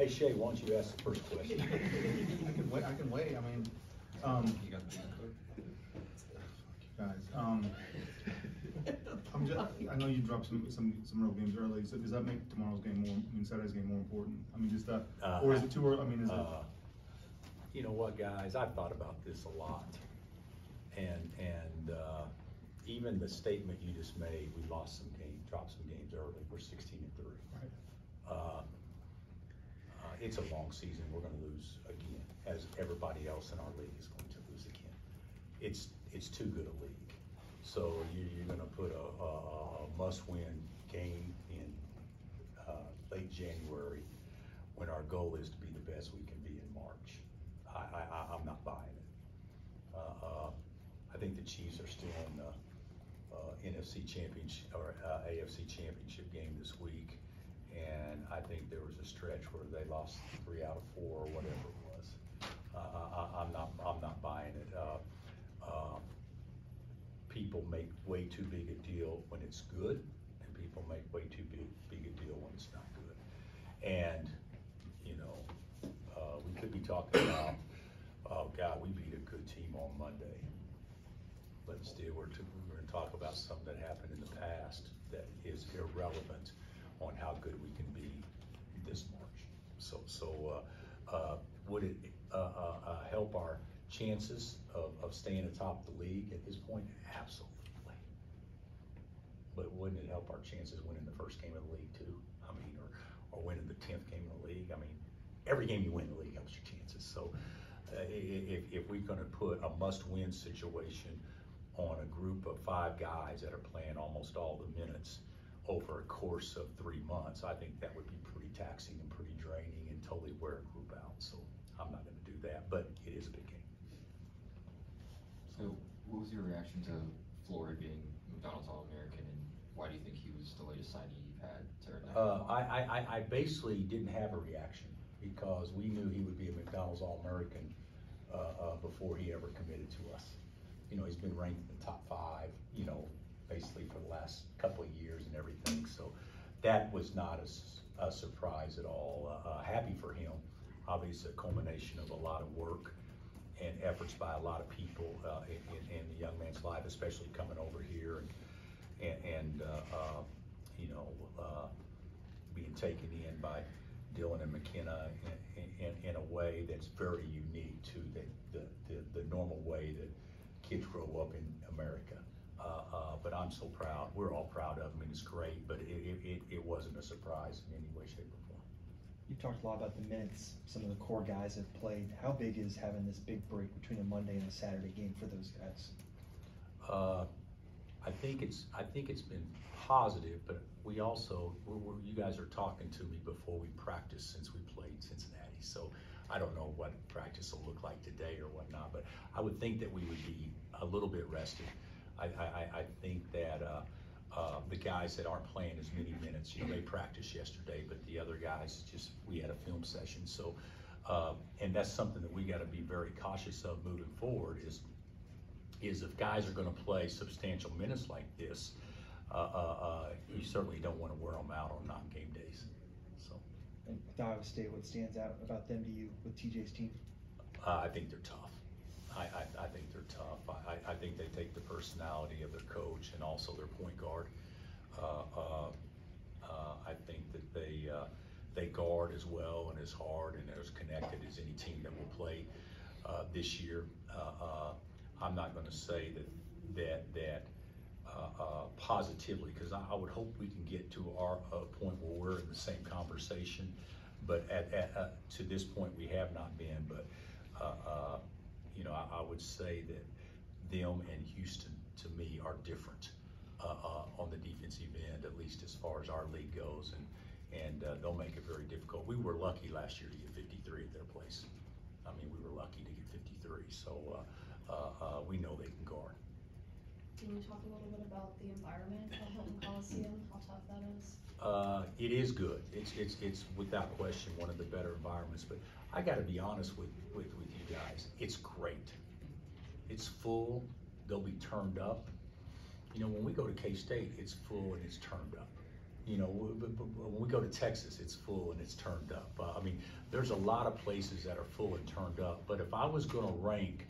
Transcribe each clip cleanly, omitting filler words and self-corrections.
Hey Shay, why don't you ask the first question? I can wait. I mean, You got the guys, I know you dropped some real games early. So does that make tomorrow's game more? I mean, Saturday's game more important? I mean, just that, or is it too early? I mean, is it? You know what, guys? I've thought about this a lot, and even the statement you just made, we lost some games, dropped some games early. We're 16-3. Right. It's a long season. We're going to lose again, as everybody else in our league is going to lose again. It's too good a league. So you're going to put a must-win game in late January when our goal is to be the best we can be in March. I'm not buying it. I think the Chiefs are still in the NFC Championship or AFC Championship game this week. And I think there was a stretch where they lost 3 out of 4 or whatever it was. I'm not buying it. People make way too big a deal when it's good, and people make way too big a deal when it's not good. And you know, we could be talking about, oh God, we beat a good team on Monday, but instead we're going to talk about something that happened in the past that is irrelevant on how good we can be this March. So would it help our chances of staying atop the league at this point? Absolutely. But wouldn't it help our chances winning the first game of the league too? I mean, or winning the 10th game of the league? I mean, every game you win in the league helps your chances. So if we're going to put a must-win situation on a group of 5 guys that are playing almost all the minutes over a course of 3 months, I think that would be pretty taxing and pretty draining and totally wear a group out. So I'm not going to do that, but it is a big game. So what was your reaction to Floyd being McDonald's All-American, and why do you think he was the latest signee you've had to earn that? I basically didn't have a reaction because we knew he would be a McDonald's All-American before he ever committed to us. You know, he's been ranked in the top 5, you know, basically for the last couple of years and everything. So that was not a surprise at all. Happy for him. Obviously a culmination of a lot of work and efforts by a lot of people in the young man's life, especially coming over here and you know, being taken in by Dylan and McKenna in a way that's very unique to the normal way that kids grow up in America. But I'm so proud. We're all proud of him, and it's great, but it wasn't a surprise in any way, shape, or form. You've talked a lot about the minutes some of the core guys have played. How big is having this big break between a Monday and a Saturday game for those guys? I think it's been positive, but we also, you guys are talking to me before we practiced since we played Cincinnati. So I don't know what practice will look like today or whatnot, but I would think that we would be a little bit rested. I think that the guys that aren't playing as many minutes, you know, they practiced yesterday, but the other guys we had a film session. So, and that's something that we got to be very cautious of moving forward is if guys are going to play substantial minutes like this, you certainly don't want to wear them out on non-game days. So, And with Iowa State, what stands out about them to you with TJ's team? I think they're tough. I think they're tough. I think they take the personality of their coach and also their point guard. I think that they guard as well and as hard and as connected as any team that will play this year. I'm not going to say that positively, because I would hope we can get to our point where we're in the same conversation, but to this point we have not been. But you know, I would say that them and Houston to me are different on the defensive end, at least as far as our league goes, and they'll make it very difficult. We were lucky last year to get 53 at their place. I mean, we were lucky to get 53, so we know they can guard. Can you talk a little bit about the environment at Hilton Coliseum, how tough that is? It is good. It's without question one of the better environments, but I got to be honest with you guys. It's great. It's full. They'll be turned up. You know, when we go to K-State, it's full and it's turned up. You know, when we go to Texas, it's full and it's turned up. I mean, there's a lot of places that are full and turned up. But if I was going to rank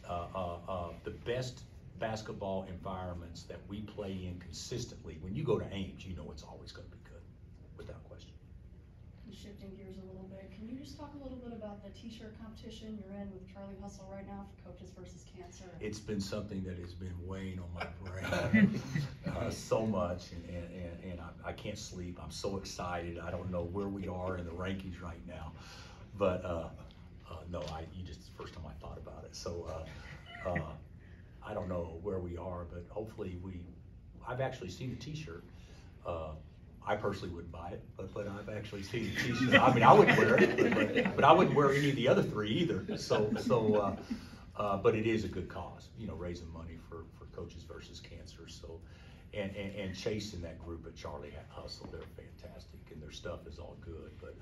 the best basketball environments that we play in consistently, when you go to Ames, you know it's always going to be good, without question. Shifting gears a little bit, can you just talk a little bit about the t-shirt competition you're in with Charlie Hustle right now for Coaches versus Cancer? It's been something that has been weighing on my brain so much, and I can't sleep. I'm so excited. I don't know where we are in the rankings right now, but no, you just the first time I thought about it. So I don't know where we are, but hopefully I've actually seen the t-shirt. I personally wouldn't buy it, but I've actually seen the t-shirt. I mean, I wouldn't wear it, but I wouldn't wear any of the other three either. So but it is a good cause, you know, raising money for Coaches versus Cancer. So, and chasing that group at Charlie Hustle, they're fantastic, and their stuff is all good. But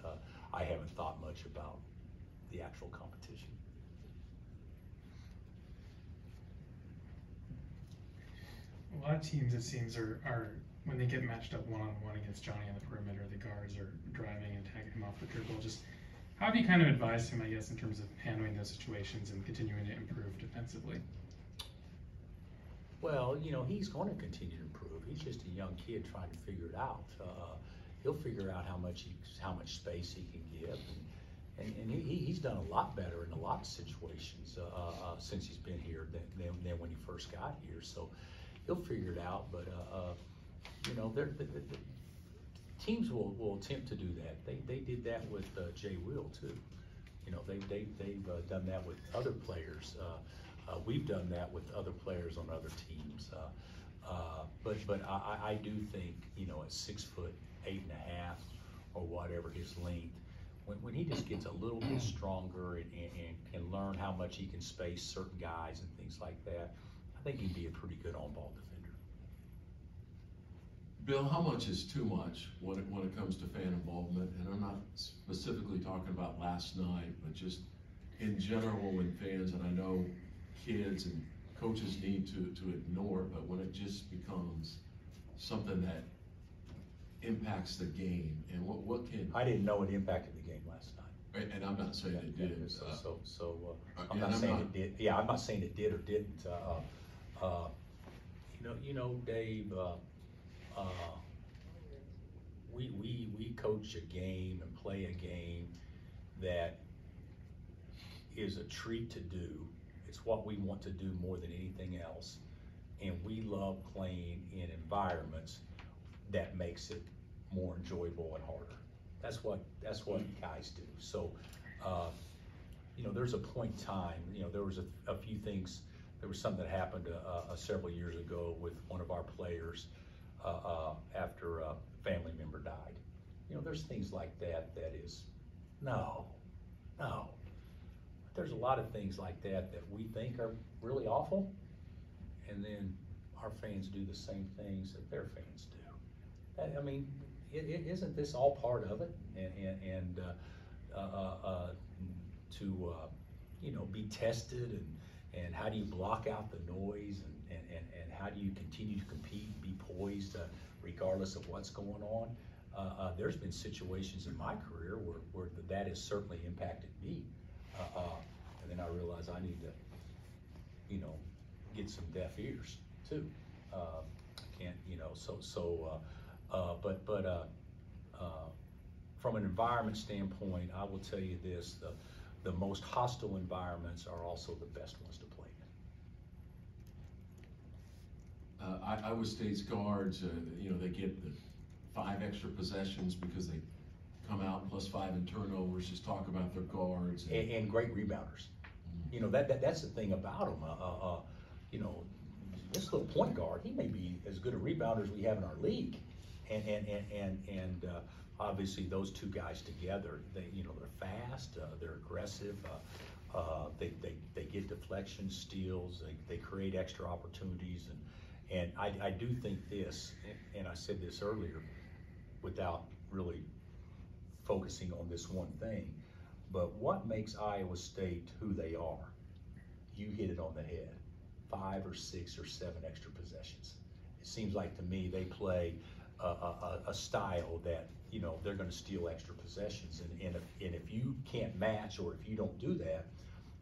I haven't thought much about the actual competition. A lot of teams, it seems, are when they get matched up one-on-one against Johnny on the perimeter, the guards are driving and tagging him off the dribble. Just how have you kind of advised him, I guess, in terms of handling those situations and continuing to improve defensively? Well, you know, he's going to continue to improve. He's just a young kid trying to figure it out. He'll figure out how much space he can give, and he's done a lot better in a lot of situations since he's been here than when he first got here. So he'll figure it out. But you know, the teams will attempt to do that. They did that with Jay Will too. You know, they've done that with other players. We've done that with other players on other teams. But I do think, you know, at 6'8.5" or whatever his length, when he just gets a little bit stronger and can learn how much he can space certain guys and things like that, I think he'd be a pretty good on-ball defender. Bill, how much is too much when it comes to fan involvement? And I'm not specifically talking about last night, but just in general when fans, and I know kids and coaches need to ignore it, but when it just becomes something that impacts the game, and what can... I didn't know it impacted the game last night. And I'm not saying it did. I'm not saying it did. Yeah, I'm not saying it did or didn't. You know, Dave. We coach a game and play a game that is a treat to do. It's what we want to do more than anything else, and we love playing in environments that makes it more enjoyable and harder. That's what guys do. So, you know, there's a point in time. You know, there was a few things. There was something that happened several years ago with one of our players after a family member died. You know, there's things like that is no. There's a lot of things like that we think are really awful, and then our fans do the same things that their fans do. I mean, isn't this all part of it? And to you know, be tested, and how do you block out the noise, and how do you continue to compete and be poised regardless of what's going on? There's been situations in my career where that has certainly impacted me, and then I realized I need to, you know, get some deaf ears too. Can't, you know, but from an environment standpoint, I will tell you this: the most hostile environments are also the best ones to play in. Iowa State's guards, you know, they get the 5 extra possessions because they come out +5 in turnovers. Just talk about their guards and great rebounders. You know, that's the thing about them. You know, this little point guard, he may be as good a rebounder as we have in our league, and obviously those two guys together, you know, they're fast, they're aggressive, they get deflections, steals, they create extra opportunities, and I do think this, and I said this earlier, without really focusing on this one thing, but what makes Iowa State who they are? You hit it on the head. 5 or 6 or 7 extra possessions. It seems like to me they play a style that, you know, they're gonna steal extra possessions, and if you can't match, or if you don't do that,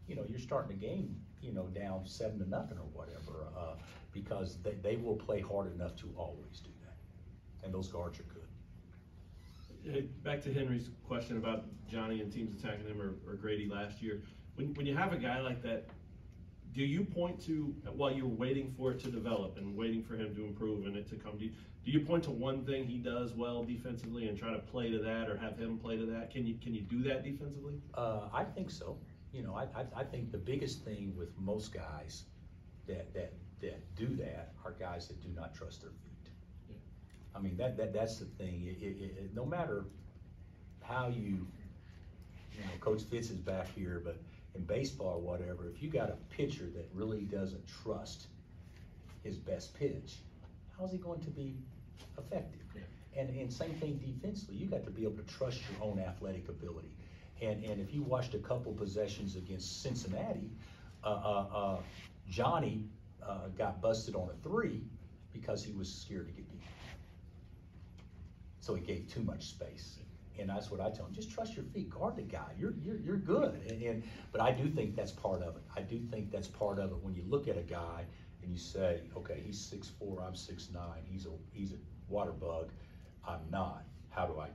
you know, you're starting the game, you know, down 7-0 or whatever, because they will play hard enough to always do that, and those guards are good. Hey, back to Henry's question about Johnny and teams attacking him, or Grady last year. When you have a guy like that, do you point to, while you're waiting for it to develop and waiting for him to improve and it to come, do you point to one thing he does well defensively and try to play to that, or have him play to that? Can you do that defensively? I think so. You know, I think the biggest thing with most guys that do that are guys that do not trust their feet. I mean, that's the thing. No matter how you know, Coach Fitz is back here, but in baseball or whatever, if you got a pitcher that really doesn't trust his best pitch, how's he going to be effective? Yeah. And same thing defensively. You got to be able to trust your own athletic ability. And if you watched a couple possessions against Cincinnati, Johnny got busted on a 3 because he was scared to get beat. So he gave too much space. And that's what I tell him, just trust your feet, guard the guy, you're good. But I do think that's part of it. I do think that's part of it when you look at a guy and you say, okay, he's 6'4", I'm 6'9", he's a water bug, I'm not. How do I,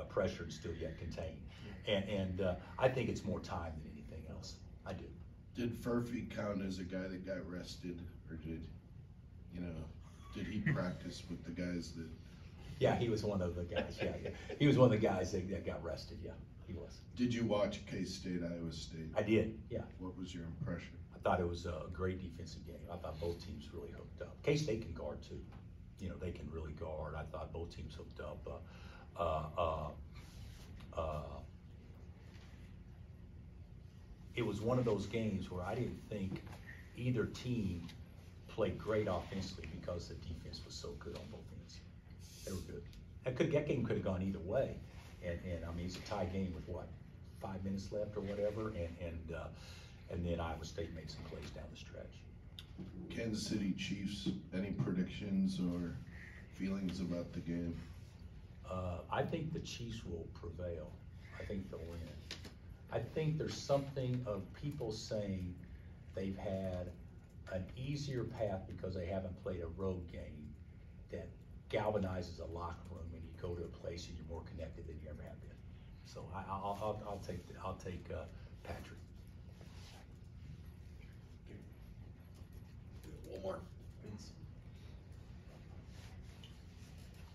pressure and still yet contain? And I think it's more time than anything else. I do. Did Furphy count as a guy that got rested, or did he practice with the guys that? Yeah, he was one of the guys. Yeah. He was one of the guys that got rested. Yeah, he was. Did you watch K-State, Iowa State? I did. Yeah. What was your impression? I thought it was a great defensive game. I thought both teams really hooked up. K-State can guard too. You know, they can really guard. I thought both teams hooked up. It was one of those games where I didn't think either team played great offensively because the defense was so good on both ends. They were good. That game could have gone either way. And I mean, it's a tie game with what, 5 minutes left or whatever, and then Iowa State made some plays down the stretch. Kansas City Chiefs, any predictions or feelings about the game? I think the Chiefs will prevail. I think they'll win. I think there's something of people saying they've had an easier path because they haven't played a road game that galvanizes a locker room, and you go to a place and you're more connected than you ever have been. So I'll take Patrick. One more.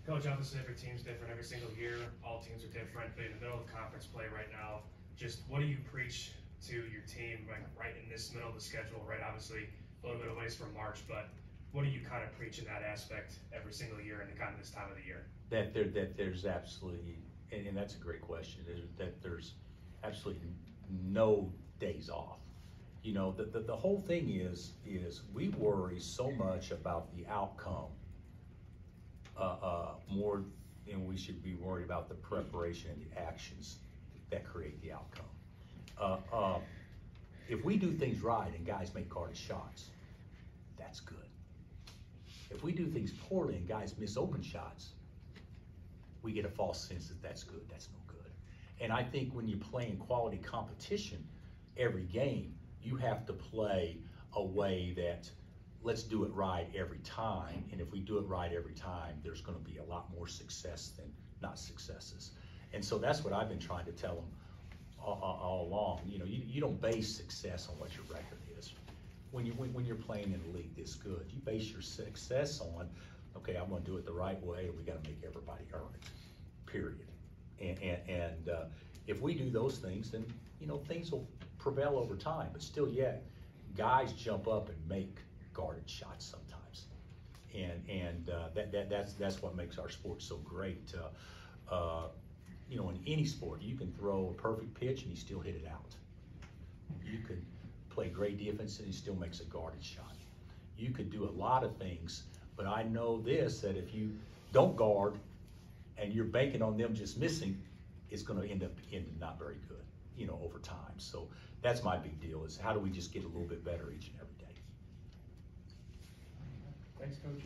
Coach, obviously every team's different every single year. All teams are different, but in the middle of conference play right now, just what do you preach to your team, like right in this middle of the schedule, right? Obviously a little bit of ways from March, but what do you kind of preach in that aspect every single year in the kind of this time of the year? That there's absolutely, and that's a great question, that there's absolutely no days off. You know, the whole thing is we worry so much about the outcome more than we should be worried about the preparation and the actions that create the outcome. If we do things right and guys make guarded shots, that's good. If we do things poorly and guys miss open shots, we get a false sense that that's good. That's no good. And I think when you play in quality competition every game, you have to play a way that let's do it right every time. And if we do it right every time, there's going to be a lot more success than not successes. And so that's what I've been trying to tell them all along. You know, you don't base success on what your record is. When you're playing in a league this good, you base your success on, okay, I'm going to do it the right way, and we got to make everybody earn it. Period. And if we do those things, then you know things will prevail over time. But still, yet guys jump up and make guarded shots sometimes, and that's what makes our sport so great. You know, in any sport, you can throw a perfect pitch and you still hit it out. You could play great defense and he still makes a guarded shot. You could do a lot of things, but I know this, that if you don't guard and you're banking on them just missing, it's going to end up not very good, you know, over time. So that's my big deal, is how do we just get a little bit better each and every day. Thanks, Coach.